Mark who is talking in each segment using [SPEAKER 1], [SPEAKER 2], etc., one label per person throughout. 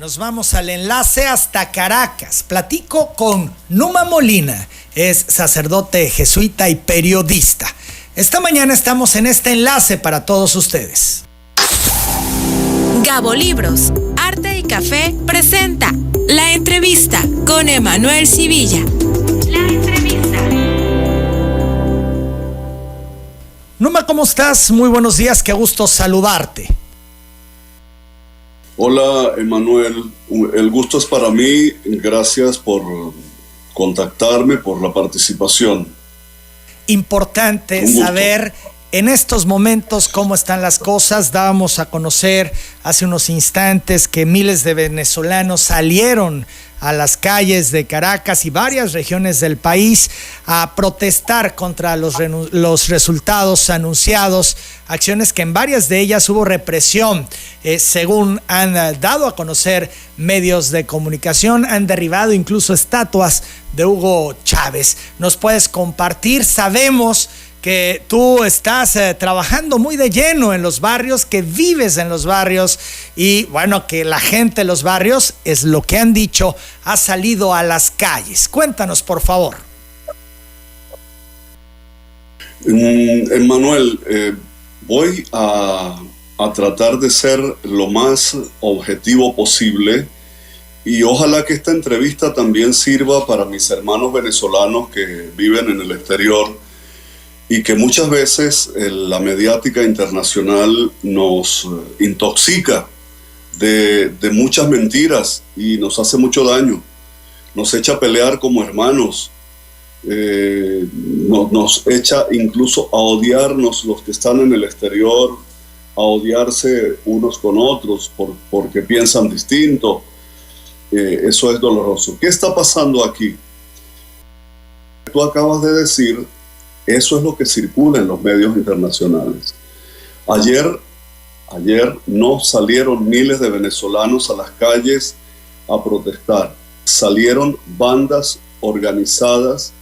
[SPEAKER 1] Nos vamos al enlace hasta Caracas. Platico con Numa Molina, es sacerdote jesuita y periodista. Esta mañana estamos en este enlace para todos ustedes.
[SPEAKER 2] Gabo Libros, Arte y Café presenta La Entrevista con Emanuel Civilla. La Entrevista.
[SPEAKER 1] Numa, ¿cómo estás? Muy buenos días, qué gusto saludarte.
[SPEAKER 3] Hola, Emanuel, el gusto es para mí, gracias por contactarme, por la participación.
[SPEAKER 1] Importante saber en estos momentos cómo están las cosas. Dábamos a conocer hace unos instantes que miles de venezolanos salieron a las calles de Caracas y varias regiones del país a protestar contra los resultados anunciados, acciones que en varias de ellas hubo represión, según han dado a conocer medios de comunicación. Han derribado incluso estatuas de Hugo Chávez. ¿Nos puedes compartir? Sabemos que tú estás trabajando muy de lleno en los barrios, que vives en los barrios y bueno, que la gente de los barrios, es lo que han dicho, ha salido a las calles. Cuéntanos, por favor.
[SPEAKER 3] Emmanuel, voy a tratar de ser lo más objetivo posible y ojalá que esta entrevista también sirva para mis hermanos venezolanos que viven en el exterior y que muchas veces la mediática internacional nos intoxica de muchas mentiras y nos hace mucho daño, nos echa a pelear como hermanos, nos echa incluso a odiarnos los que están en el exterior, a odiarse unos con otros porque piensan distinto. Eso es doloroso. ¿Qué está pasando aquí? Tú acabas de decir, eso es lo que circula en los medios internacionales. Ayer no salieron miles de venezolanos a las calles a protestar. Salieron bandas organizadas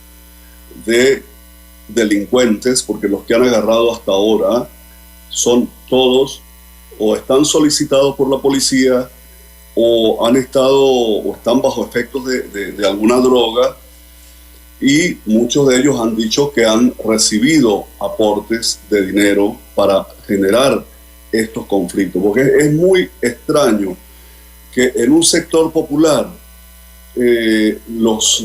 [SPEAKER 3] de delincuentes, porque los que han agarrado hasta ahora son todos o están solicitados por la policía o han estado o están bajo efectos de alguna droga. Y muchos de ellos han dicho que han recibido aportes de dinero para generar estos conflictos. Porque es muy extraño que en un sector popular los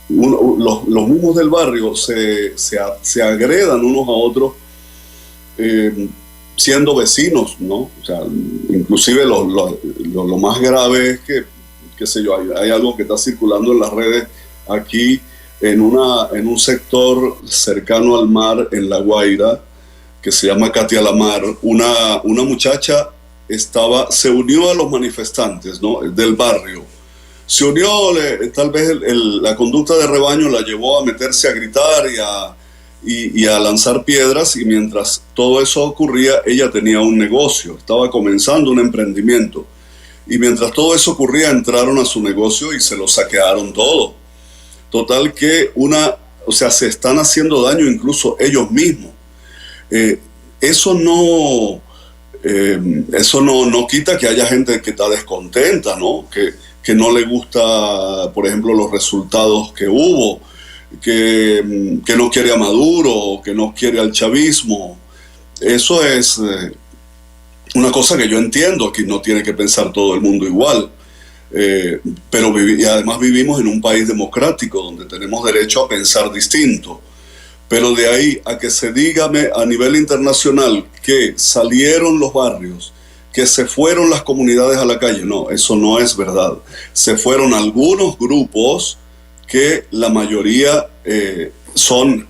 [SPEAKER 3] mismos del barrio se agredan unos a otros siendo vecinos, ¿no? O sea, inclusive lo más grave es que, qué sé yo, hay algo que está circulando en las redes aquí en un sector cercano al mar en La Guaira, que se llama Katia la Mar. Una muchacha se unió a los manifestantes, ¿no?, del barrio. Se unió, tal vez la conducta de rebaño la llevó a meterse a gritar y a lanzar piedras, y mientras todo eso ocurría, ella tenía un negocio, estaba comenzando un emprendimiento. Y mientras todo eso ocurría, entraron a su negocio y se lo saquearon todo. Total que se están haciendo daño incluso ellos mismos. Eso no quita que haya gente que está descontenta, ¿no? Que no le gusta, por ejemplo, los resultados que hubo, que no quiere a Maduro, que no quiere al chavismo. Eso es una cosa que yo entiendo, que no tiene que pensar todo el mundo igual. Y además vivimos en un país democrático donde tenemos derecho a pensar distinto, pero de ahí a que se diga a nivel internacional que salieron los barrios, que se fueron las comunidades a la calle, no, eso no es verdad. Se fueron algunos grupos que la mayoría son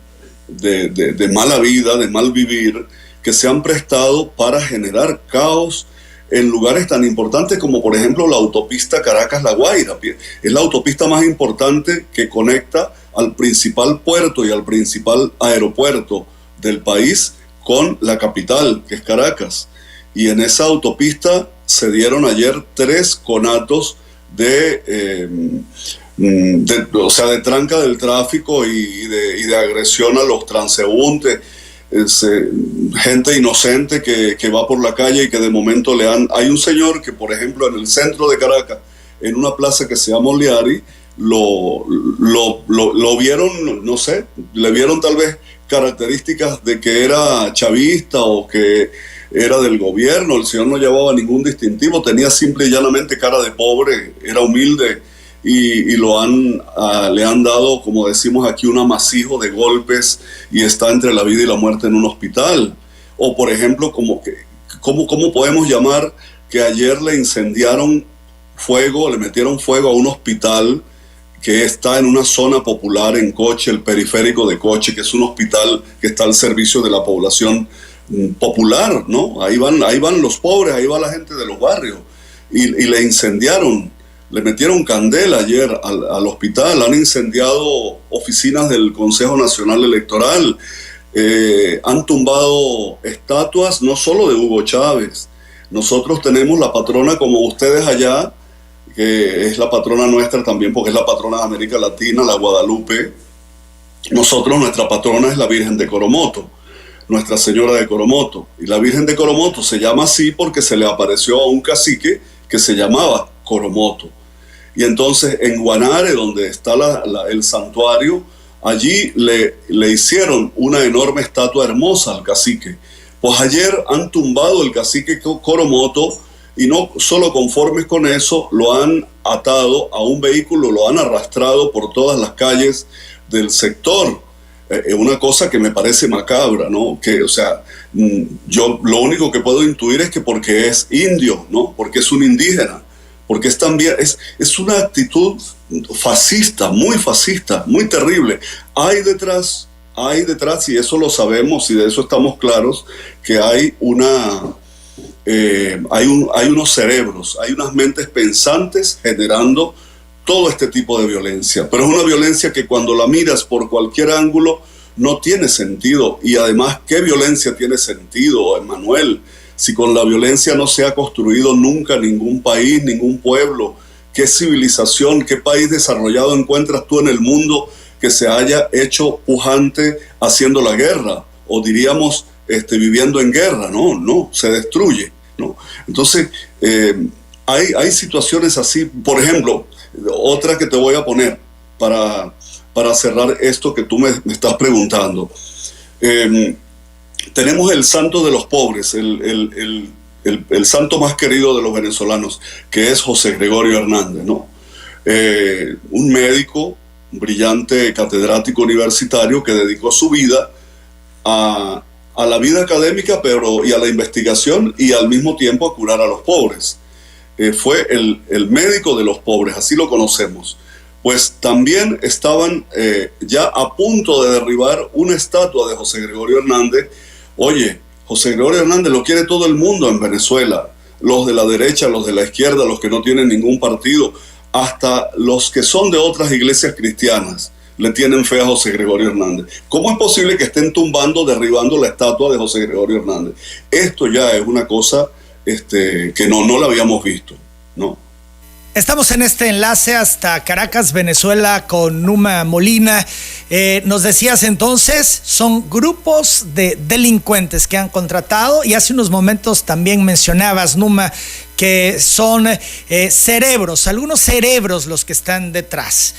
[SPEAKER 3] de mala vida, de mal vivir, que se han prestado para generar caos en lugares tan importantes como, por ejemplo, la autopista Caracas-La Guaira. Es la autopista más importante que conecta al principal puerto y al principal aeropuerto del país con la capital, que es Caracas. Y en esa autopista se dieron ayer 3 conatos de tranca del tráfico y de agresión a los transeúntes. gente inocente que va por la calle y que de momento Hay un señor que, por ejemplo, en el centro de Caracas, en una plaza que se llama Oliari, lo vieron, no sé, le vieron tal vez características de que era chavista o que era del gobierno. El señor no llevaba ningún distintivo, tenía simple y llanamente cara de pobre, era humilde, y le han dado, como decimos aquí, un amasijo de golpes y está entre la vida y la muerte en un hospital. O por ejemplo, ¿cómo podemos llamar que ayer le metieron fuego a un hospital que está en una zona popular en Coche, el periférico de Coche, que es un hospital que está al servicio de la población popular, ¿no? Ahí van los pobres, ahí va la gente de los barrios, y le incendiaron, le metieron candela ayer al hospital, han incendiado oficinas del Consejo Nacional Electoral, han tumbado estatuas no solo de Hugo Chávez. Nosotros tenemos la patrona, como ustedes allá, que es la patrona nuestra también, porque es la patrona de América Latina, la Guadalupe. Nosotros, nuestra patrona es la Virgen de Coromoto, Nuestra Señora de Coromoto. Y la Virgen de Coromoto se llama así porque se le apareció a un cacique que se llamaba Coromoto. Y entonces en Guanare, donde está el santuario, allí le hicieron una enorme estatua hermosa al cacique. Pues ayer han tumbado el cacique Coromoto, y no solo conformes con eso, lo han atado a un vehículo, lo han arrastrado por todas las calles del sector. Una cosa que me parece macabra, ¿no? Que, o sea, yo lo único que puedo intuir es que porque es indio, ¿no? Porque es un indígena, porque es también, es una actitud fascista, muy terrible. Hay detrás, y eso lo sabemos y de eso estamos claros, que hay unos cerebros, hay unas mentes pensantes generando todo este tipo de violencia. Pero es una violencia que cuando la miras por cualquier ángulo no tiene sentido. Y además, ¿qué violencia tiene sentido, Emmanuel? Si con la violencia no se ha construido nunca ningún país, ningún pueblo. ¿Qué civilización, qué país desarrollado encuentras tú en el mundo que se haya hecho pujante haciendo la guerra? O diríamos, viviendo en guerra. No, se destruye, ¿no? Entonces, hay situaciones así. Por ejemplo, otra que te voy a poner para cerrar esto que tú me estás preguntando. Tenemos el santo de los pobres, el santo más querido de los venezolanos, que es José Gregorio Hernández, ¿no? Un médico, un brillante catedrático universitario que dedicó su vida a la vida académica y a la investigación y al mismo tiempo a curar a los pobres. Fue el médico de los pobres, así lo conocemos. Pues también estaban ya a punto de derribar una estatua de José Gregorio Hernández. Oye, José Gregorio Hernández lo quiere todo el mundo en Venezuela, los de la derecha, los de la izquierda, los que no tienen ningún partido, hasta los que son de otras iglesias cristianas le tienen fe a José Gregorio Hernández. ¿Cómo es posible que estén derribando la estatua de José Gregorio Hernández? Esto ya es una cosa que no la habíamos visto, ¿no?
[SPEAKER 1] Estamos en este enlace hasta Caracas, Venezuela, con Numa Molina. Nos decías entonces, son grupos de delincuentes que han contratado, y hace unos momentos también mencionabas, Numa, que son cerebros, algunos cerebros los que están detrás.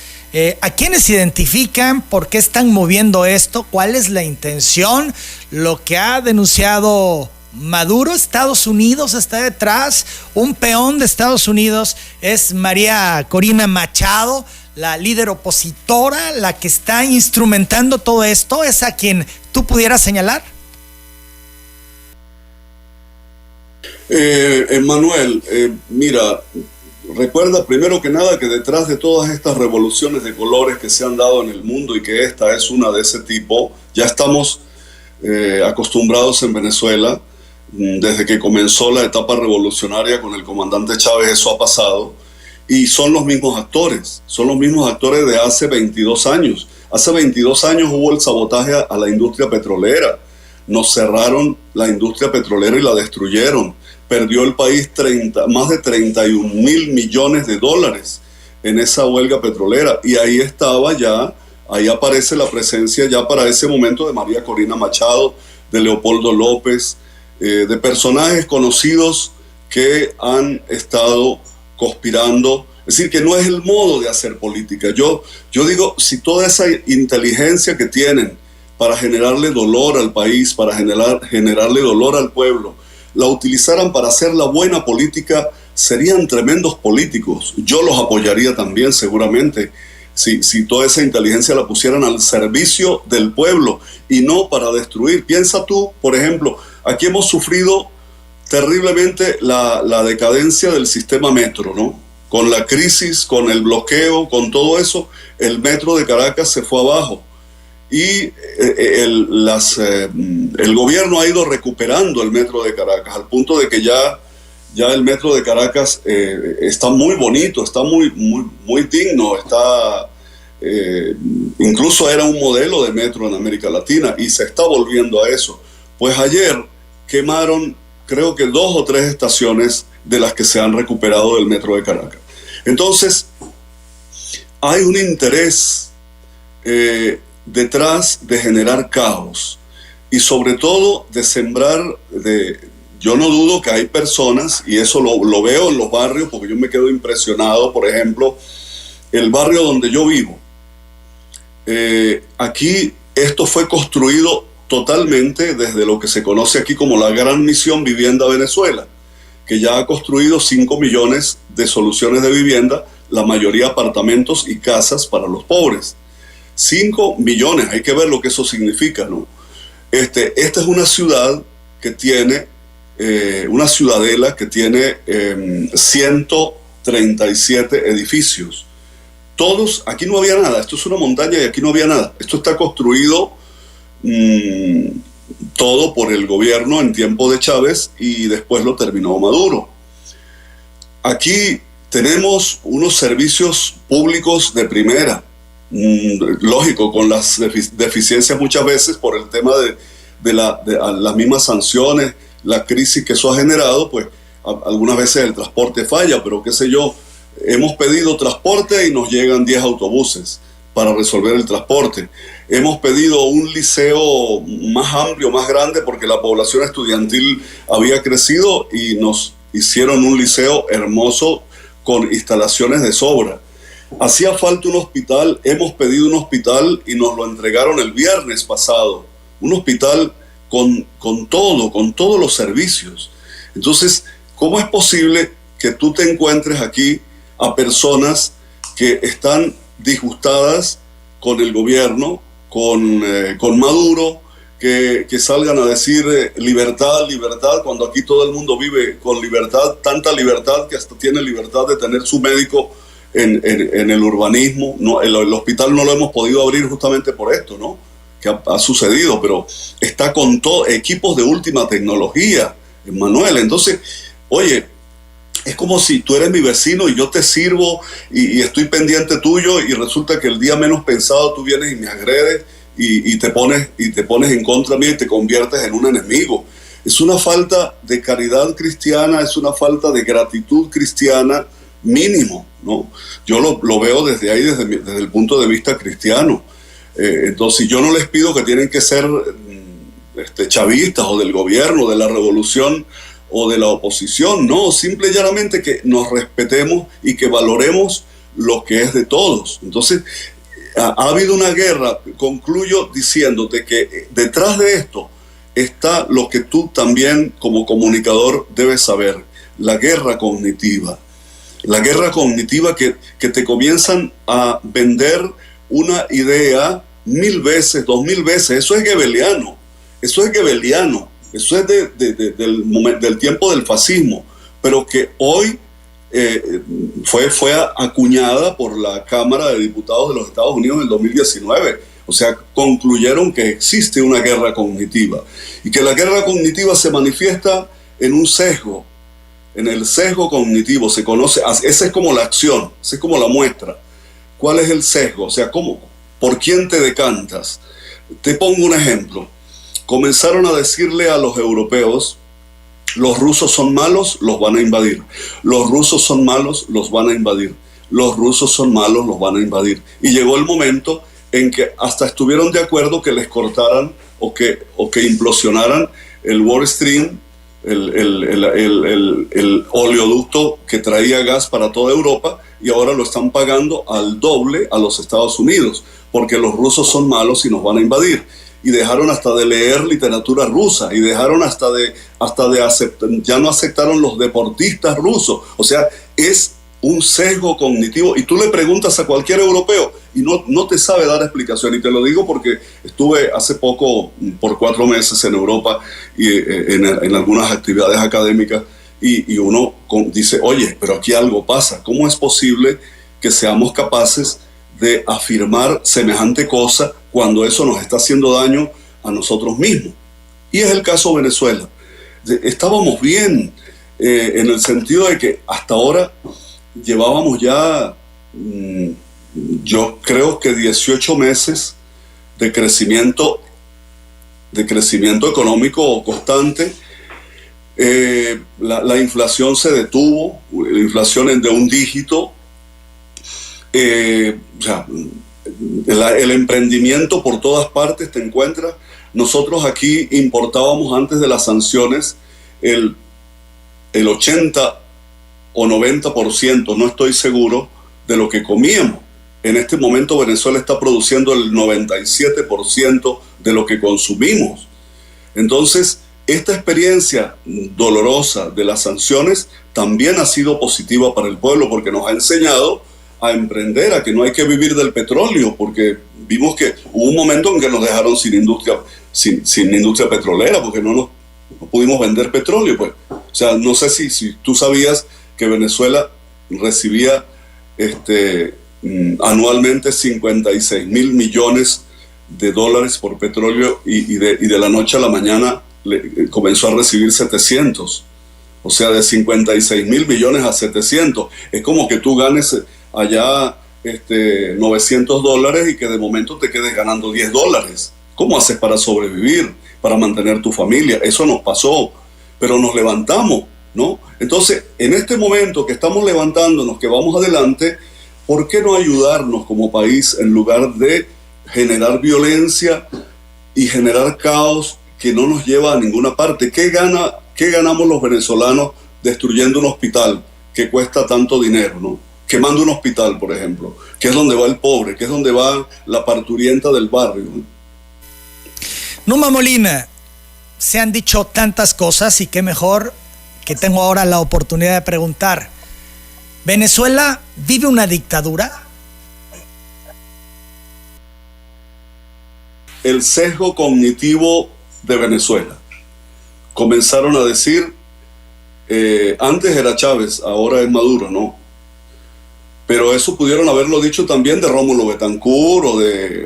[SPEAKER 1] ¿A quiénes identifican? ¿Por qué están moviendo esto? ¿Cuál es la intención? Lo que ha denunciado Maduro, Estados Unidos está detrás. Un peón de Estados Unidos es María Corina Machado, la líder opositora, la que está instrumentando todo esto. ¿Es a quien tú pudieras señalar?
[SPEAKER 3] Emmanuel, mira, recuerda primero que nada que detrás de todas estas revoluciones de colores que se han dado en el mundo, y que esta es una de ese tipo, ya estamos acostumbrados en Venezuela. Desde que comenzó la etapa revolucionaria con el comandante Chávez, eso ha pasado, y son los mismos actores de hace 22 años. Hace 22 años hubo el sabotaje a la industria petrolera, nos cerraron la industria petrolera y la destruyeron, perdió el país más de 31.000 millones de dólares en esa huelga petrolera, y ahí aparece la presencia ya para ese momento de María Corina Machado, de Leopoldo López, de personajes conocidos que han estado conspirando. Es decir, que no es el modo de hacer política. Yo digo, si toda esa inteligencia que tienen para generarle dolor al país, para generarle dolor al pueblo, la utilizaran para hacer la buena política, serían tremendos políticos. Yo los apoyaría también, seguramente, si toda esa inteligencia la pusieran al servicio del pueblo y no para destruir. Piensa tú, por ejemplo, aquí hemos sufrido terriblemente la decadencia del sistema metro, ¿no? Con la crisis, con el bloqueo, con todo eso, el metro de Caracas se fue abajo. Y el gobierno ha ido recuperando el metro de Caracas, al punto de que ya el metro de Caracas está muy bonito, está muy digno, incluso era un modelo de metro en América Latina y se está volviendo a eso. Pues ayer quemaron, creo que 2 o 3 estaciones de las que se han recuperado del metro de Caracas. Entonces, hay un interés detrás de generar caos y sobre todo de sembrar, yo no dudo que hay personas, y eso lo veo en los barrios, porque yo me quedo impresionado. Por ejemplo, el barrio donde yo vivo, aquí esto fue construido totalmente desde lo que se conoce aquí como la Gran Misión Vivienda Venezuela, que ya ha construido 5 millones de soluciones de vivienda, la mayoría apartamentos y casas para los pobres. 5 millones, hay que ver lo que eso significa, ¿no? Esta es una ciudad que tiene, una ciudadela que tiene 137 edificios. Todos, aquí no había nada, esto es una montaña y aquí no había nada. Esto está construido todo por el gobierno en tiempo de Chávez y después lo terminó Maduro. Aquí tenemos unos servicios públicos de primera, lógico, con las deficiencias muchas veces por el tema de las mismas sanciones, la crisis que eso ha generado. Pues algunas veces el transporte falla, pero qué sé yo, hemos pedido transporte y nos llegan 10 autobuses para resolver el transporte. Hemos pedido un liceo más amplio, más grande, porque la población estudiantil había crecido y nos hicieron un liceo hermoso con instalaciones de sobra. Hacía falta un hospital, hemos pedido un hospital y nos lo entregaron el viernes pasado. Un hospital con todos los servicios. Entonces, ¿cómo es posible que tú te encuentres aquí a personas que están disgustadas con el gobierno, con Maduro, que salgan a decir libertad, libertad, cuando aquí todo el mundo vive con libertad, tanta libertad que hasta tiene libertad de tener su médico en el urbanismo? No, el hospital no lo hemos podido abrir justamente por esto, ¿no? Que ha sucedido, pero está con equipos de última tecnología, Manuel. Entonces, oye, es como si tú eres mi vecino y yo te sirvo y estoy pendiente tuyo, y resulta que el día menos pensado tú vienes y me agredes y te pones en contra mía y te conviertes en un enemigo. Es una falta de caridad cristiana, es una falta de gratitud cristiana mínimo, ¿no? Yo lo veo desde ahí, desde el punto de vista cristiano. Entonces yo no les pido que tienen que ser chavistas o del gobierno, de la revolución o de la oposición, no, simple y llanamente que nos respetemos y que valoremos lo que es de todos. Entonces ha habido una guerra. Concluyo diciéndote que detrás de esto está lo que tú también como comunicador debes saber: la guerra cognitiva. La guerra cognitiva que te comienzan a vender una idea 1000 veces, 2000 veces. Eso es gebeliano, eso es del tiempo del fascismo, pero que hoy fue acuñada por la Cámara de Diputados de los Estados Unidos en el 2019. O sea, concluyeron que existe una guerra cognitiva y que la guerra cognitiva se manifiesta en un sesgo. En el sesgo cognitivo se conoce, esa es como la acción, esa es como la muestra. ¿Cuál es el sesgo? O sea, ¿por quién te decantas? Te pongo un ejemplo. Comenzaron a decirle a los europeos: los rusos son malos, los van a invadir. Los rusos son malos, los van a invadir. Los rusos son malos, los van a invadir. Y llegó el momento en que hasta estuvieron de acuerdo que les cortaran o que implosionaran el Wall Stream, el oleoducto que traía gas para toda Europa, y ahora lo están pagando al doble a los Estados Unidos, porque los rusos son malos y nos van a invadir. Y dejaron hasta de leer literatura rusa, y dejaron hasta de aceptar, ya no aceptaron los deportistas rusos. O sea, es un sesgo cognitivo, y tú le preguntas a cualquier europeo y no te sabe dar explicación. Y te lo digo porque estuve hace poco, por 4 meses en Europa, y en algunas actividades académicas, y uno dice, oye, pero aquí algo pasa. ¿Cómo es posible que seamos capaces de afirmar semejante cosa cuando eso nos está haciendo daño a nosotros mismos? Y es el caso de Venezuela. Estábamos bien, en el sentido de que hasta ahora llevábamos ya, yo creo que 18 meses de crecimiento económico constante. La inflación se detuvo, la inflación es de un dígito. O sea, el emprendimiento por todas partes te encuentras. Nosotros aquí importábamos antes de las sanciones el 80 o 90%, no estoy seguro, de lo que comíamos. En este momento Venezuela está produciendo el 97% de lo que consumimos. Entonces, esta experiencia dolorosa de las sanciones también ha sido positiva para el pueblo, porque nos ha enseñado a emprender, a que no hay que vivir del petróleo, porque vimos que hubo un momento en que nos dejaron sin industria petrolera, porque no pudimos vender petróleo, pues. O sea, no sé si tú sabías que Venezuela recibía anualmente 56 mil millones de dólares por petróleo, y de la noche a la mañana comenzó a recibir 700. O sea, de 56 mil millones a 700. Es como que tú ganes allá $900 y que de momento te quedes ganando $10. ¿Cómo haces para sobrevivir, para mantener tu familia? Eso nos pasó, pero nos levantamos, ¿no? Entonces, en este momento que estamos levantándonos, que vamos adelante, ¿por qué no ayudarnos como país en lugar de generar violencia y generar caos que no nos lleva a ninguna parte? ¿Qué ganamos los venezolanos destruyendo un hospital que cuesta tanto dinero, ¿no? Quemando un hospital, por ejemplo, que es donde va el pobre, que es donde va la parturienta del barrio, ¿no?
[SPEAKER 1] Numa Molina, se han dicho tantas cosas, y qué mejor que tengo ahora la oportunidad de preguntar: ¿Venezuela vive una dictadura?
[SPEAKER 3] El sesgo cognitivo de Venezuela. Comenzaron a decir, antes era Chávez, ahora es Maduro, ¿no? Pero eso pudieron haberlo dicho también de Rómulo Betancourt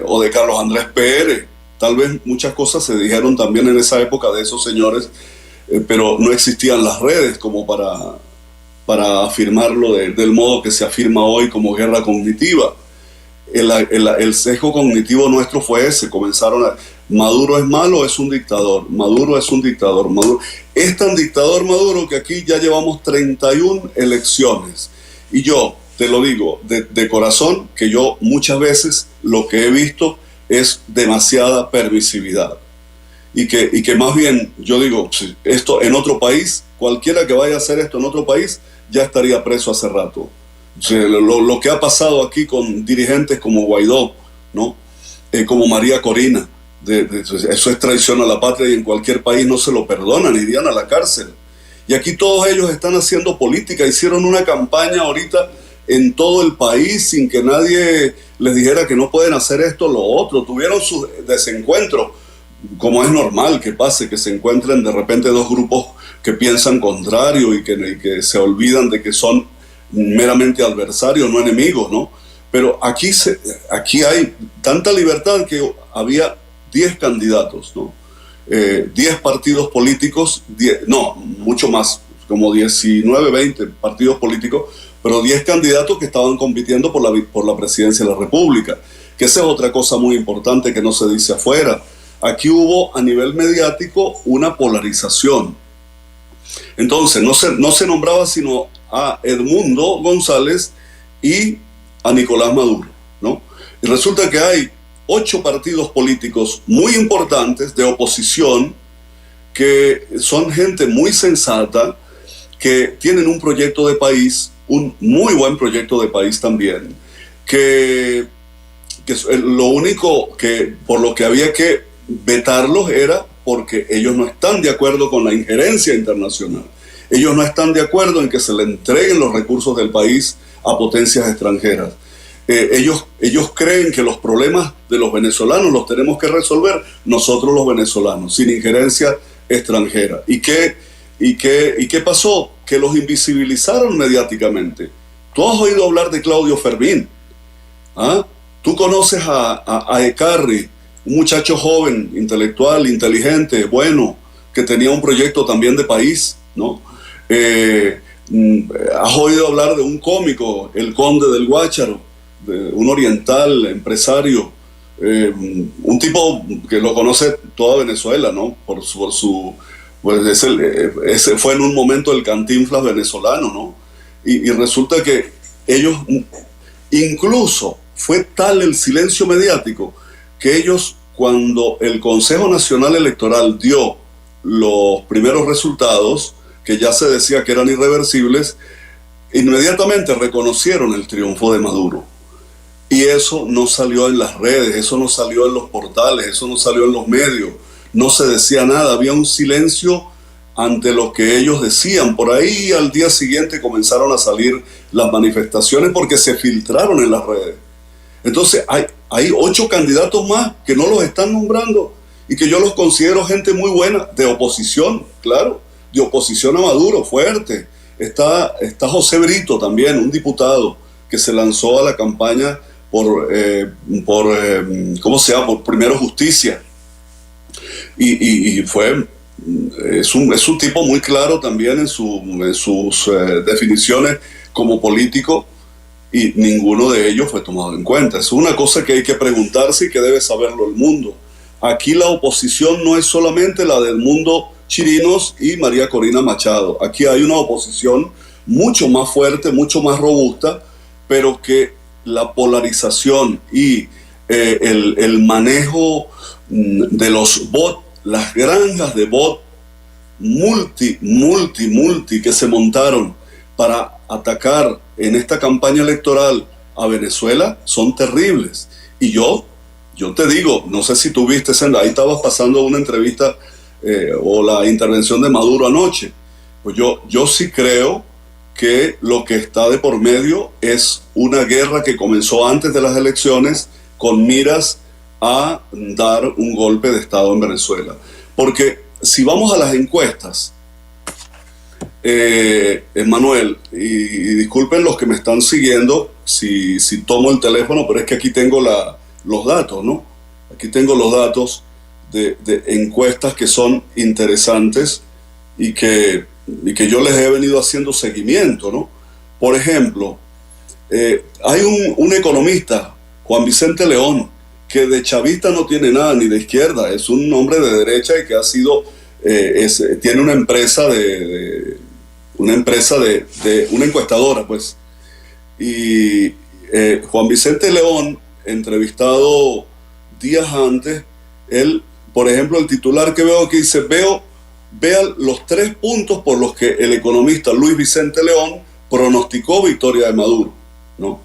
[SPEAKER 3] o de Carlos Andrés Pérez. Tal vez muchas cosas se dijeron también en esa época de esos señores, pero no existían las redes como para afirmarlo del modo que se afirma hoy como guerra cognitiva. El sesgo cognitivo nuestro fue ese. Comenzaron a... Maduro es malo, es un dictador. Maduro es un dictador. Maduro es tan dictador Maduro que aquí ya llevamos 31 elecciones. Y yo te lo digo de corazón, que yo muchas veces lo que he visto es demasiada permisividad. Y que más bien, yo digo, esto en otro país, cualquiera que vaya a hacer esto en otro país, ya estaría preso hace rato. O sea, lo que ha pasado aquí con dirigentes como Guaidó, ¿no? Como María Corina, eso es traición a la patria, y en cualquier país no se lo perdonan, irían a la cárcel. Y aquí todos ellos están haciendo política. Hicieron una campaña ahorita en todo el país sin que nadie les dijera que no pueden hacer esto o lo otro. Tuvieron sus desencuentros, como es normal que pase, que se encuentren de repente dos grupos que piensan contrario y que se olvidan de que son meramente adversarios, no enemigos, ¿no? Pero aquí hay tanta libertad que había 10 candidatos, ¿no? 10 partidos políticos, mucho más, como 19, 20 partidos políticos, pero 10 candidatos que estaban compitiendo por la presidencia de la República, que esa es otra cosa muy importante que no se dice afuera. Aquí hubo a nivel mediático una polarización. Entonces no se nombraba sino a Edmundo González y a Nicolás Maduro, ¿no? Y resulta que hay 8 partidos políticos muy importantes de oposición, que son gente muy sensata, que tienen un proyecto de país, un muy buen proyecto de país también, que lo único que por lo que había que vetarlos era porque ellos no están de acuerdo con la injerencia internacional. Ellos no están de acuerdo en que se le entreguen los recursos del país a potencias extranjeras. Ellos creen que los problemas de los venezolanos los tenemos que resolver nosotros los venezolanos, sin injerencia extranjera. ¿Y qué pasó? Que los invisibilizaron mediáticamente. Tú has oído hablar de Claudio Fermín. ¿Ah? Tú conoces a Ecarri, un muchacho joven, intelectual, inteligente, bueno, que tenía un proyecto también de país, ¿no? Has oído hablar de un cómico, el Conde del Guácharo, un oriental, empresario, un tipo que lo conoce toda Venezuela, ¿no? Pues ese fue en un momento el Cantinflas venezolano, ¿no? Y resulta que ellos, incluso fue tal el silencio mediático, que ellos, cuando el Consejo Nacional Electoral dio los primeros resultados, que ya se decía que eran irreversibles, inmediatamente reconocieron el triunfo de Maduro. Y eso no salió en las redes, eso no salió en los portales, eso no salió en los medios, no se decía nada, había un silencio ante lo que ellos decían. Por ahí al día siguiente comenzaron a salir las manifestaciones porque se filtraron en las redes. Entonces hay 8 candidatos más que no los están nombrando y que yo los considero gente muy buena, de oposición, claro, de oposición a Maduro, fuerte. Está José Brito también, un diputado que se lanzó a la campaña por Primero Justicia. Y es un tipo muy claro también en sus definiciones como político, y ninguno de ellos fue tomado en cuenta. Es una cosa que hay que preguntarse y que debe saberlo el mundo. Aquí la oposición no es solamente la del mundo Chirinos y María Corina Machado. Aquí hay una oposición mucho más fuerte, mucho más robusta, pero que la polarización y el manejo de los bots, las granjas de bots multi que se montaron para atacar en esta campaña electoral a Venezuela son terribles. Y yo te digo, no sé si tú viste, ahí estabas pasando una entrevista o la intervención de Maduro anoche. Pues yo sí creo que lo que está de por medio es una guerra que comenzó antes de las elecciones con miras a dar un golpe de Estado en Venezuela. Porque si vamos a las encuestas, Manuel, y disculpen los que me están siguiendo si tomo el teléfono, pero es que aquí tengo los datos, ¿no? Aquí tengo los datos de encuestas que son interesantes y que yo les he venido haciendo seguimiento, ¿no? Por ejemplo, hay un economista, Juan Vicente León, que de chavista no tiene nada, ni de izquierda, es un hombre de derecha y que ha sido, tiene una empresa una encuestadora, pues. Y Juan Vicente León, entrevistado días antes, él, por ejemplo, el titular que veo aquí dice, vean los 3 puntos por los que el economista Luis Vicente León pronosticó victoria de Maduro, ¿no?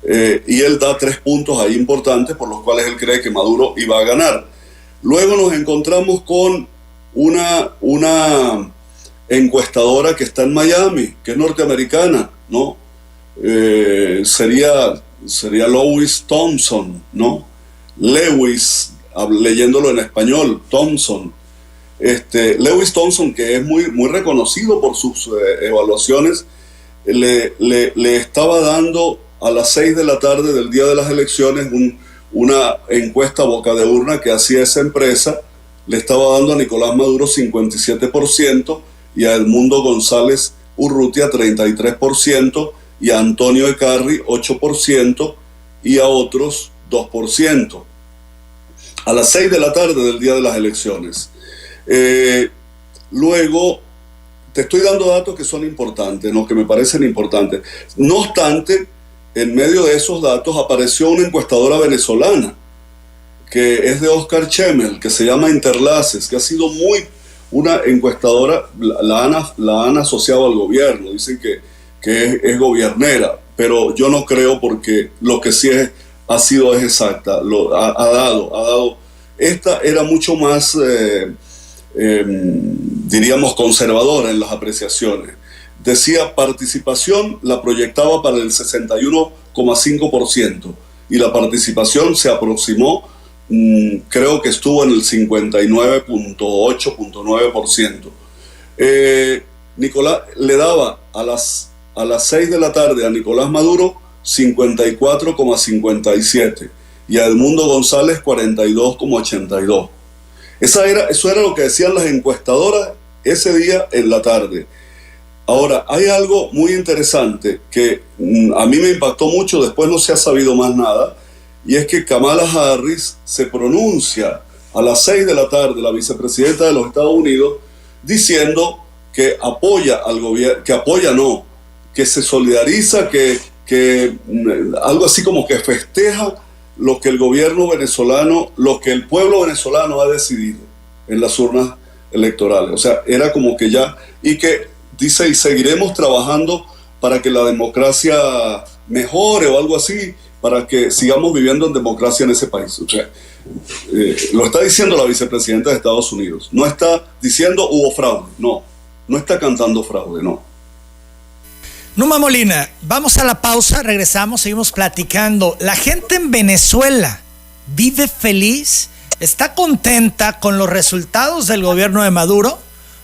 [SPEAKER 3] Y él da 3 puntos ahí importantes por los cuales él cree que Maduro iba a ganar. Luego nos encontramos con una encuestadora que está en Miami, que es norteamericana, ¿no? Sería Lewis Thompson, ¿no? Lewis, leyéndolo en español, Thompson. Lewis Thompson, que es muy reconocido por sus evaluaciones, le estaba dando a las 6 de la tarde del día de las elecciones una encuesta boca de urna que hacía esa empresa. Le estaba dando a Nicolás Maduro 57% y a Edmundo González Urrutia 33% y a Antonio Ecarri 8% y a otros 2%. A las 6 de la tarde del día de las elecciones. Luego, te estoy dando datos que son importantes, ¿no? Que me parecen importantes. No obstante, en medio de esos datos apareció una encuestadora venezolana que es de Oscar Chemel, que se llama Interlaces, que ha sido una encuestadora, la han asociado al gobierno, dicen que es gobiernera, pero yo no creo, porque lo que sí ha sido es exacta, ha dado. Esta era mucho más, diríamos, conservadora en las apreciaciones. Decía, participación la proyectaba para el 61,5%, y la participación se aproximó, creo que estuvo en el 59,8-9%. Nicolás le daba a las 6 de la tarde a Nicolás Maduro 54,57 y a Edmundo González 42,82. Eso era lo que decían las encuestadoras ese día en la tarde. Ahora, hay algo muy interesante que a mí me impactó mucho, después no se ha sabido más nada, y es que Kamala Harris se pronuncia a las 6 de la tarde, la vicepresidenta de los Estados Unidos, diciendo que apoya al gobierno, que se solidariza, que algo así como que festeja lo que el gobierno venezolano, lo que el pueblo venezolano ha decidido en las urnas electorales. O sea, era como que ya, y que dice, y seguiremos trabajando para que la democracia mejore o algo así, para que sigamos viviendo en democracia en ese país. O sea, lo está diciendo la vicepresidenta de Estados Unidos. No está diciendo hubo fraude, no está cantando fraude, no.
[SPEAKER 1] Numa Molina, vamos a la pausa, regresamos, seguimos platicando. La gente en Venezuela vive feliz, está contenta con los resultados del gobierno de Maduro.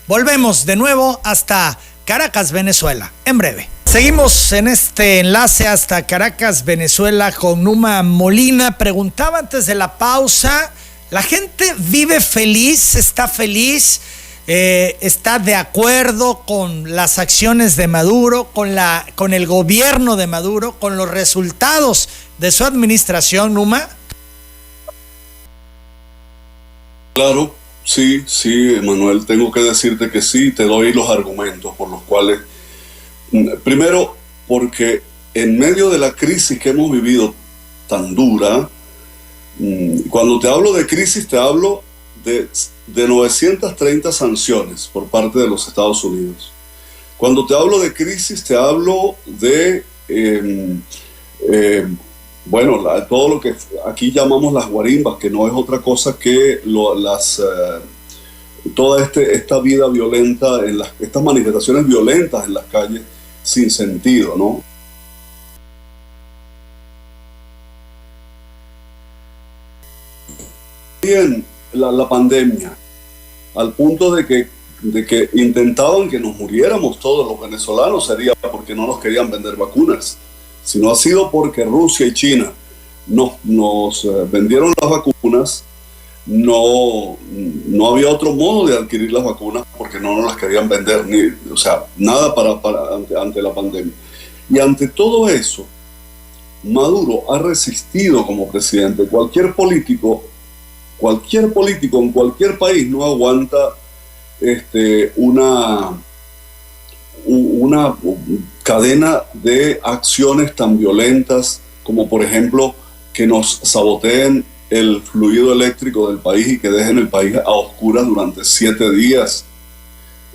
[SPEAKER 1] Volvemos de nuevo hasta Caracas, Venezuela, en breve. Seguimos en este enlace hasta Caracas, Venezuela, con Numa Molina. Preguntaba antes de la pausa, ¿la gente vive feliz, está feliz? ¿Está de acuerdo con las acciones de Maduro, con el gobierno de Maduro, con los resultados de su administración, Numa?
[SPEAKER 3] Claro, sí, Manuel, tengo que decirte que sí, te doy los argumentos por los cuales. Primero, porque en medio de la crisis que hemos vivido tan dura, cuando te hablo de crisis, te hablo de 930 sanciones por parte de los Estados Unidos. Cuando te hablo de crisis, te hablo de, todo lo que aquí llamamos las guarimbas, que no es otra cosa que toda esta vida violenta, estas manifestaciones violentas en las calles sin sentido, ¿no? Bien, la pandemia, al punto de que intentaban que nos muriéramos todos los venezolanos, sería porque no nos querían vender vacunas, sino ha sido porque Rusia y China nos vendieron las vacunas. No había otro modo de adquirir las vacunas porque no nos las querían vender, nada ante la pandemia. Y ante todo eso, Maduro ha resistido como presidente. Cualquier político en cualquier país no aguanta una cadena de acciones tan violentas como, por ejemplo, que nos saboteen el fluido eléctrico del país y que dejen el país a oscuras durante 7 días.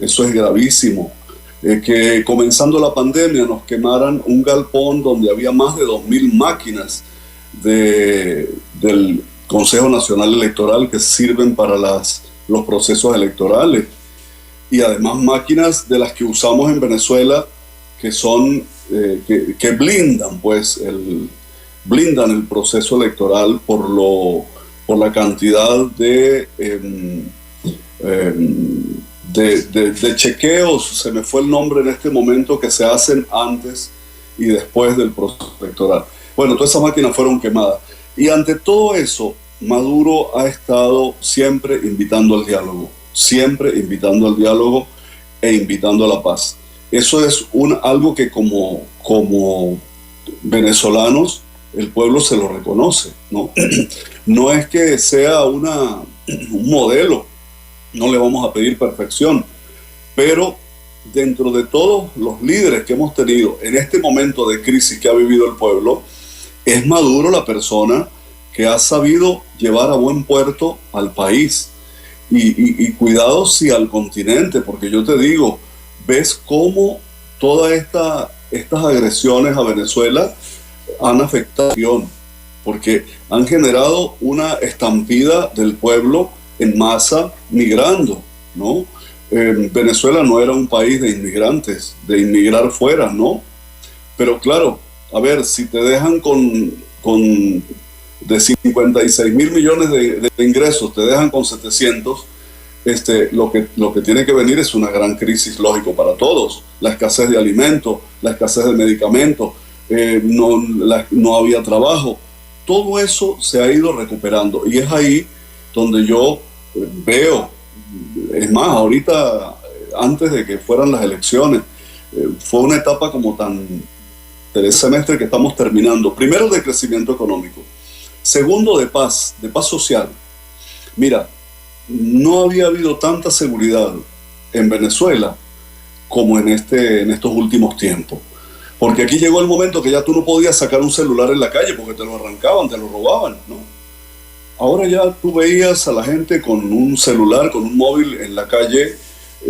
[SPEAKER 3] Eso es gravísimo. Que comenzando la pandemia nos quemaran un galpón donde había más de 2.000 máquinas del Consejo Nacional Electoral que sirven para los procesos electorales, y además máquinas de las que usamos en Venezuela que son que blindan el proceso electoral por la cantidad de chequeos, se me fue el nombre en este momento, que se hacen antes y después del proceso electoral. Bueno, todas esas máquinas fueron quemadas. Y ante todo eso, Maduro ha estado siempre invitando al diálogo e invitando a la paz. Eso es algo que como venezolanos el pueblo se lo reconoce, ¿no? No es que sea un modelo, no le vamos a pedir perfección, pero dentro de todos los líderes que hemos tenido en este momento de crisis que ha vivido el pueblo, es Maduro la persona que ha sabido llevar a buen puerto al país. Y cuidado si al continente, porque yo te digo, ves cómo todas estas agresiones a Venezuela han afectado, porque han generado una estampida del pueblo en masa migrando, ¿no? Venezuela no era un país de inmigrantes, de inmigrar fuera, ¿no? Pero claro, a ver, si te dejan con de 56 mil millones de ingresos, te dejan con 700, lo que tiene que venir es una gran crisis, lógico, para todos. La escasez de alimentos, la escasez de medicamentos, no había trabajo. Todo eso se ha ido recuperando y es ahí donde yo veo, es más, ahorita, antes de que fueran las elecciones, fue una etapa como del semestre que estamos terminando. Primero, de crecimiento económico. Segundo, de paz social. Mira, no había habido tanta seguridad en Venezuela como en estos últimos tiempos. Porque aquí llegó el momento que ya tú no podías sacar un celular en la calle porque te lo arrancaban, te lo robaban, ¿no? Ahora ya tú veías a la gente con un celular, con un móvil en la calle,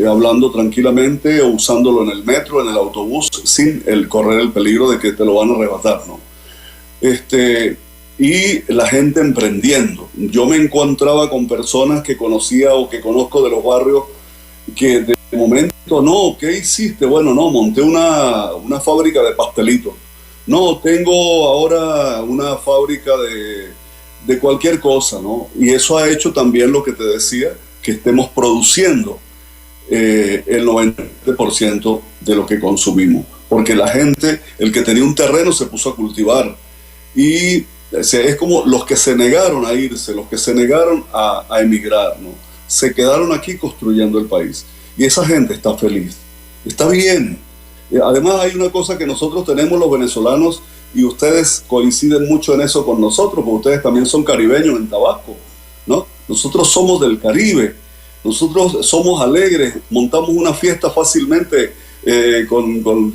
[SPEAKER 3] hablando tranquilamente o usándolo en el metro, en el autobús, sin correr el peligro de que te lo van a arrebatar, ¿no? Y la gente emprendiendo. Yo me encontraba con personas que conocía o que conozco de los barrios que de momento, no, ¿qué hiciste? Bueno, no, monté una fábrica de pastelitos. No, tengo ahora una fábrica de cualquier cosa, ¿no? Y eso ha hecho también lo que te decía, que estemos produciendo el 90% de lo que consumimos. Porque la gente, el que tenía un terreno se puso a cultivar. Y es como los que se negaron a irse, los que se negaron a emigrar, ¿no? Se quedaron aquí construyendo el país. Y esa gente está feliz. Está bien. Además hay una cosa que nosotros tenemos los venezolanos, y ustedes coinciden mucho en eso con nosotros, porque ustedes también son caribeños en Tabasco, ¿no? Nosotros somos del Caribe. Nosotros somos alegres, montamos una fiesta fácilmente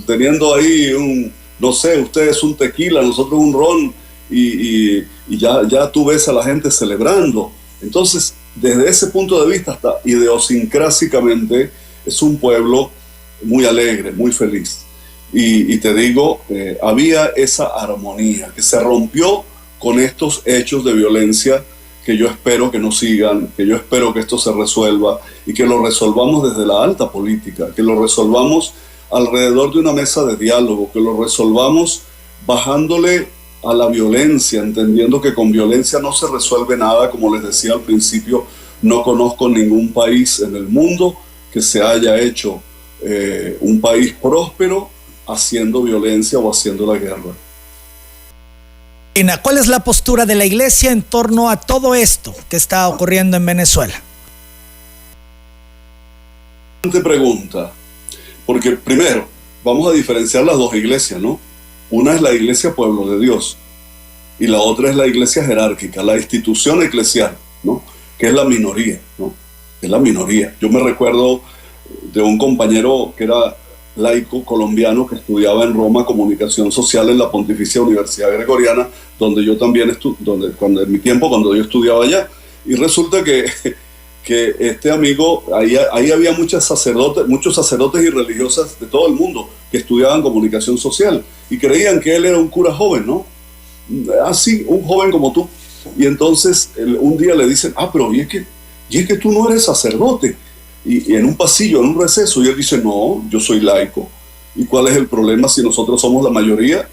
[SPEAKER 3] teniendo ahí no sé, ustedes un tequila, nosotros un ron, y ya tú ves a la gente celebrando. Entonces, desde ese punto de vista, hasta idiosincrásicamente, es un pueblo muy alegre, muy feliz. Y te digo, había esa armonía que se rompió con estos hechos de violencia que yo espero que no sigan, que yo espero que esto se resuelva y que lo resolvamos desde la alta política, que lo resolvamos alrededor de una mesa de diálogo, que lo resolvamos bajándole a la violencia, entendiendo que con violencia no se resuelve nada. Como les decía al principio, no conozco ningún país en el mundo que se haya hecho un país próspero haciendo violencia o haciendo la guerra.
[SPEAKER 1] ¿Cuál es la postura de la Iglesia en torno a todo esto que está ocurriendo en Venezuela?
[SPEAKER 3] Te pregunta, porque primero vamos a diferenciar las dos iglesias, ¿no? Una es la iglesia pueblo de Dios y la otra es la iglesia jerárquica, la institución eclesial, ¿no? Que es la minoría, ¿no? Es la minoría. Yo me recuerdo de un compañero que era laico colombiano que estudiaba en Roma comunicación social en la Pontificia Universidad Gregoriana, donde yo también en mi tiempo, cuando yo estudiaba allá, y resulta que este amigo, ahí había muchos sacerdotes y religiosas de todo el mundo que estudiaban comunicación social y creían que él era un cura joven, ¿no? Así, un joven como tú. Y entonces un día le dicen, pero y es que tú no eres sacerdote. Y en un pasillo, en un receso, y él dice, no, yo soy laico. ¿Y cuál es el problema si nosotros somos la mayoría?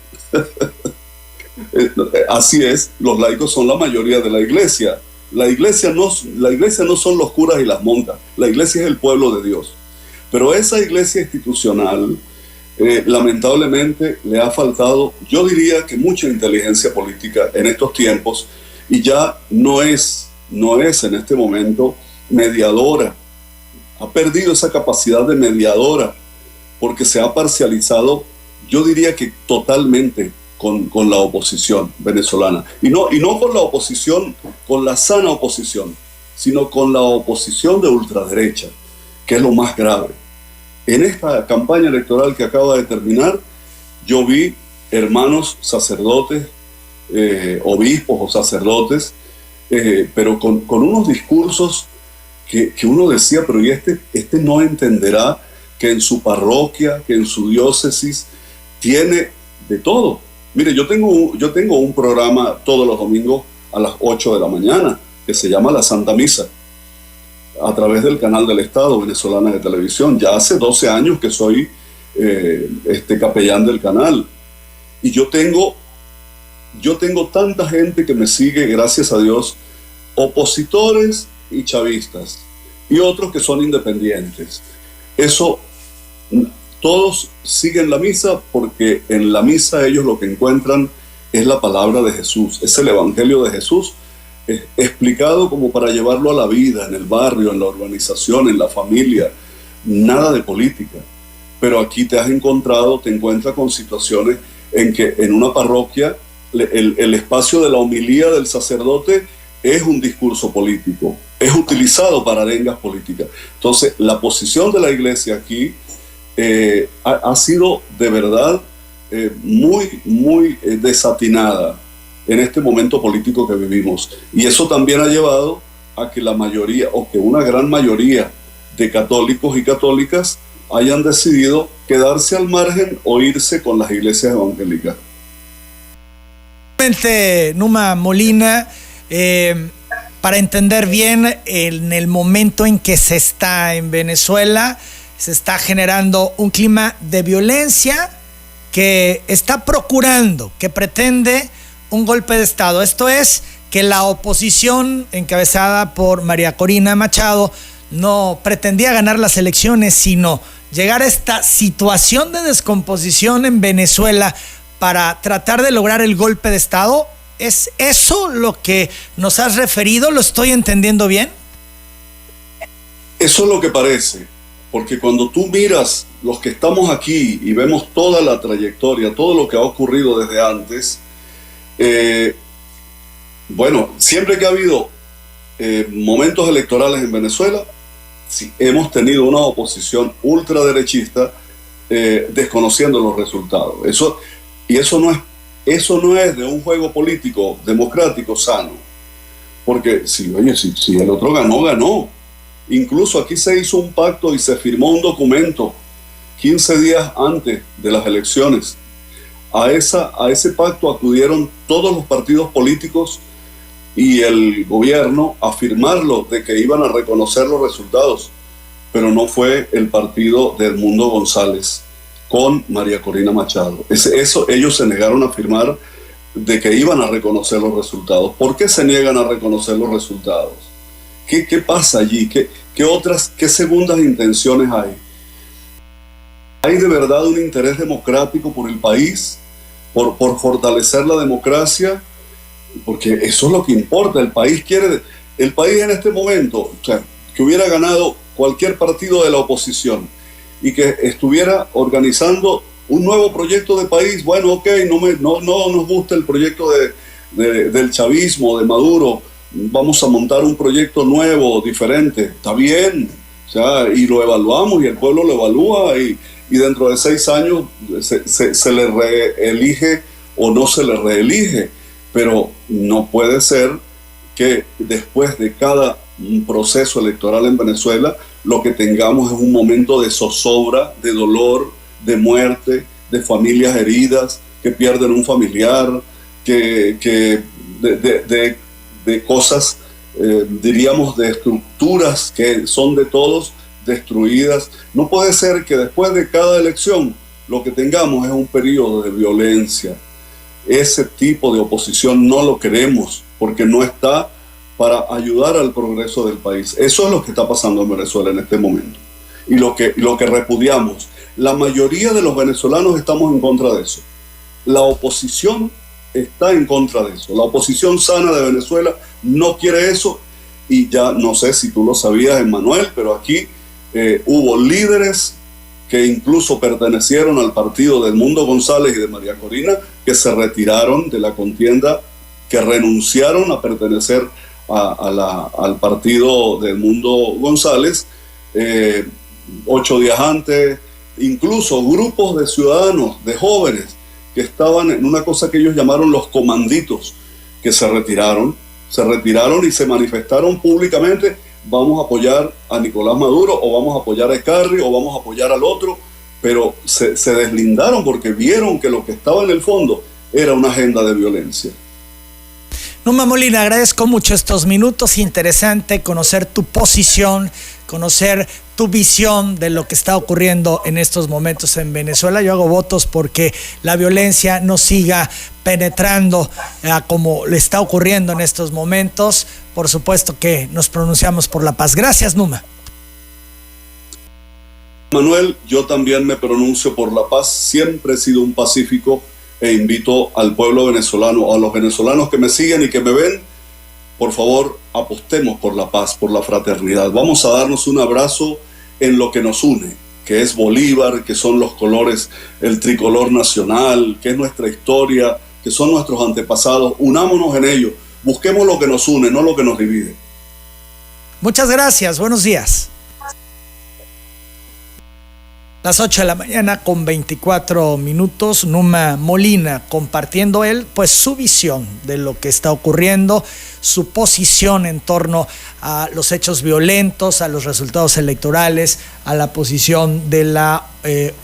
[SPEAKER 3] Así es, los laicos son la mayoría de la iglesia. La iglesia no son los curas y las monjas, la iglesia es el pueblo de Dios. Pero esa iglesia institucional, lamentablemente, le ha faltado, yo diría que mucha inteligencia política en estos tiempos, y ya no es en este momento mediadora. Ha perdido esa capacidad de mediadora porque se ha parcializado, yo diría que totalmente, con la oposición venezolana. Y no con la oposición, con la sana oposición, sino con la oposición de ultraderecha, que es lo más grave. En esta campaña electoral que acaba de terminar, yo vi hermanos sacerdotes, obispos o sacerdotes, pero con unos discursos que uno decía, pero ¿y este no entenderá que en su parroquia, que en su diócesis tiene de todo? Mire, yo tengo un programa todos los domingos a las 8 de la mañana que se llama La Santa Misa, a través del canal del Estado Venezolana de Televisión. Ya hace 12 años que soy capellán del canal. Y yo tengo tanta gente que me sigue, gracias a Dios, opositores y chavistas, y otros que son independientes. Eso, todos siguen la misa porque en la misa ellos lo que encuentran es la palabra de Jesús, es el Evangelio de Jesús, explicado como para llevarlo a la vida, en el barrio, en la urbanización, en la familia. Nada de política. Pero aquí te encuentras con situaciones en que en una parroquia el espacio de la homilía del sacerdote es un discurso político, es utilizado para arengas políticas. Entonces, la posición de la iglesia aquí ha sido de verdad muy, muy desatinada en este momento político que vivimos. Y eso también ha llevado a que la mayoría, o que una gran mayoría de católicos y católicas hayan decidido quedarse al margen o irse con las iglesias evangélicas.
[SPEAKER 1] Numa Molina, para entender bien, en el momento en que se está en Venezuela, se está generando un clima de violencia que está procurando, que pretende un golpe de Estado. Esto es, que la oposición encabezada por María Corina Machado no pretendía ganar las elecciones, sino llegar a esta situación de descomposición en Venezuela para tratar de lograr el golpe de Estado. ¿Es eso lo que nos has referido? ¿Lo estoy entendiendo bien?
[SPEAKER 3] Eso es lo que parece, porque cuando tú miras los que estamos aquí y vemos toda la trayectoria, todo lo que ha ocurrido desde antes, bueno, siempre que ha habido momentos electorales en Venezuela, sí, hemos tenido una oposición ultraderechista desconociendo los resultados. Eso no es de un juego político democrático sano, porque si el otro ganó. Incluso aquí se hizo un pacto y se firmó un documento 15 días antes de las elecciones. A ese pacto acudieron todos los partidos políticos y el gobierno a firmarlo, de que iban a reconocer los resultados, pero no fue el partido de Edmundo González con María Corina Machado. Ellos se negaron a firmar de que iban a reconocer los resultados. ¿Por qué se niegan a reconocer los resultados? ¿Qué pasa allí? ¿Qué segundas intenciones hay? ¿Hay de verdad un interés democrático por el país? ¿Por fortalecer la democracia? Porque eso es lo que importa. El país en este momento, o sea, que hubiera ganado cualquier partido de la oposición y que estuviera organizando un nuevo proyecto de país. Bueno, ok, no nos gusta el proyecto del chavismo, de Maduro, vamos a montar un proyecto nuevo, diferente, está bien, o sea, y lo evaluamos y el pueblo lo evalúa y dentro de 6 años se le reelige o no se le reelige, pero no puede ser que después de cada proceso electoral en Venezuela lo que tengamos es un momento de zozobra, de dolor, de muerte, de familias heridas que pierden un familiar, de cosas, diríamos, de estructuras que son de todos destruidas. No puede ser que después de cada elección lo que tengamos es un periodo de violencia. Ese tipo de oposición no lo queremos, porque no está para ayudar al progreso del país. Eso es lo que está pasando en Venezuela en este momento, y lo que repudiamos. La mayoría de los venezolanos estamos en contra de eso. La oposición está en contra de eso. La oposición sana de Venezuela no quiere eso, y ya no sé si tú lo sabías, Emmanuel, pero aquí hubo líderes que incluso pertenecieron al partido de Edmundo González y de María Corina, que se retiraron de la contienda, que renunciaron a pertenecer al partido de Edmundo González 8 días antes. Incluso grupos de ciudadanos, de jóvenes, que estaban en una cosa que ellos llamaron los comanditos, que se retiraron se retiraron y se manifestaron públicamente: vamos a apoyar a Nicolás Maduro, o vamos a apoyar a Scarry, o vamos a apoyar al otro, pero se deslindaron porque vieron que lo que estaba en el fondo era una agenda de violencia.
[SPEAKER 1] Numa Molina, agradezco mucho estos minutos, interesante conocer tu posición, conocer tu visión de lo que está ocurriendo en estos momentos en Venezuela. Yo hago votos porque la violencia no siga penetrando como le está ocurriendo en estos momentos. Por supuesto que nos pronunciamos por la paz. Gracias, Numa.
[SPEAKER 3] Manuel, yo también me pronuncio por la paz. Siempre he sido un pacífico e invito al pueblo venezolano, a los venezolanos que me siguen y que me ven, por favor, apostemos por la paz, por la fraternidad. Vamos a darnos un abrazo en lo que nos une, que es Bolívar, que son los colores, el tricolor nacional, que es nuestra historia, que son nuestros antepasados. Unámonos en ello, busquemos lo que nos une, no lo que nos divide.
[SPEAKER 1] Muchas gracias, buenos días. Las 8 de la mañana con 24 minutos, Numa Molina compartiendo él pues su visión de lo que está ocurriendo, su posición en torno a los hechos violentos, a los resultados electorales, a la posición de la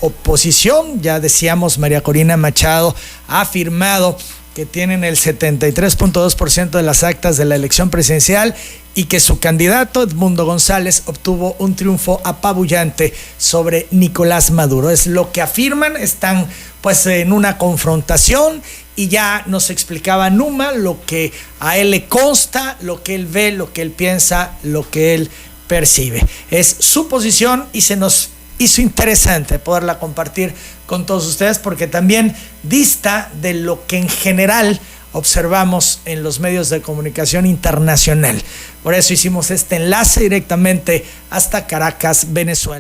[SPEAKER 1] oposición. Ya decíamos, María Corina Machado ha afirmado que tienen el 73.2% de las actas de la elección presidencial y que su candidato, Edmundo González, obtuvo un triunfo apabullante sobre Nicolás Maduro. Es lo que afirman, están pues en una confrontación y ya nos explicaba Numa lo que a él le consta, lo que él ve, lo que él piensa, lo que él percibe. Es su posición y se nos hizo interesante poderla compartir con todos ustedes porque también dista de lo que en general observamos en los medios de comunicación internacional. Por eso hicimos este enlace directamente hasta Caracas, Venezuela.